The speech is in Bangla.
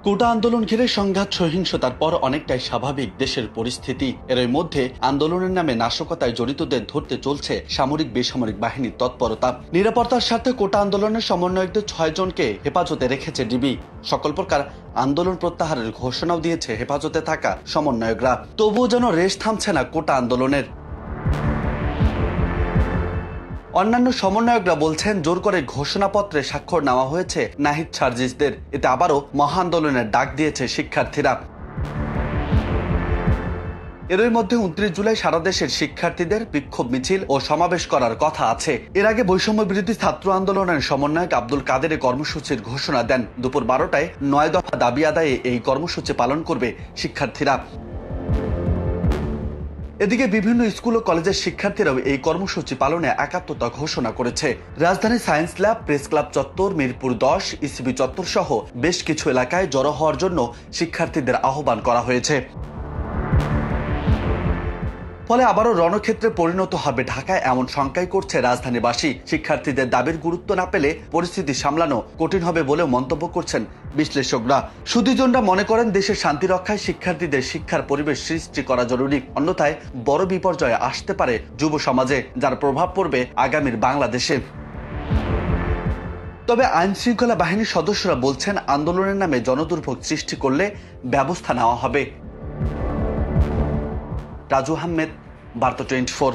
কোটা আন্দোলন ঘিরে সংঘাত সহিংসতার পর অনেকটাই স্বাভাবিক দেশের পরিস্থিতি। এর মধ্যে আন্দোলনের নামে নাশকতায় জড়িতদের ধরতে চলছে সামরিক বেসামরিক বাহিনীর তৎপরতা। নিরাপত্তার স্বার্থে কোটা আন্দোলনের সমন্বয়কদের 6 জনকে হেফাজতে রেখেছে ডিবি। সকল প্রকার আন্দোলন প্রত্যাহারের ঘোষণাও দিয়েছে হেফাজতে থাকা সমন্বয়করা। তবুও যেন রেশ থামছে না কোটা আন্দোলনের। অন্যান্য সমন্বয়করা বলছেন, জোর করে ঘোষণাপত্রে স্বাক্ষর নেওয়া হয়েছে নাহিদ সার্জিসদের। এতে আবারও মহা আন্দোলনের ডাক দিয়েছে শিক্ষার্থীরা। এরই মধ্যে 29 জুলাই সারা দেশের শিক্ষার্থীদের বিক্ষোভ মিছিল ও সমাবেশ করার কথা আছে। এর আগে বৈষম্য বিরোধী ছাত্র আন্দোলনের সমন্বয়ক আব্দুল কাদের কর্মসূচির ঘোষণা দেন। দুপুর 12টায় 9 দফা দাবি আদায়ে এই কর্মসূচি পালন করবে শিক্ষার্থীরা। এদিকে বিভিন্ন স্কুল ও কলেজের শিক্ষার্থীরাও এই কর্মসূচি পালনে একাত্মতা ঘোষণা করেছে। রাজধানী সায়েন্স ল্যাব, প্রেস ক্লাব চত্বর, মিরপুর 10, ইসিবি চত্বর সহ বেশ কিছু এলাকায় জড়ো হওয়ার জন্য শিক্ষার্থীদের আহ্বান করা হয়েছে। ফলে আবারও রণক্ষেত্রে পরিণত হবে ঢাকায়, এমন শঙ্কাই করছে রাজধানীবাসী। শিক্ষার্থীদের দাবির গুরুত্ব না পেলে পরিস্থিতি সামলানো কঠিন হবে বলেও মন্তব্য করছেন বিশ্লেষকরা। সুধীজনরা মনে করেন, দেশের শান্তি রক্ষায় শিক্ষার্থীদের শিক্ষার পরিবেশ সৃষ্টি করা জরুরি। অন্যথায় বড় বিপর্যয় আসতে পারে যুব সমাজে, যার প্রভাব পড়বে আগামীর বাংলাদেশে। তবে আইন শৃঙ্খলা বাহিনীর সদস্যরা বলছেন, আন্দোলনের নামে জনদুর্ভোগ সৃষ্টি করলে ব্যবস্থা নেওয়া হবে। রাজু আহমেদ, বার্তা 24।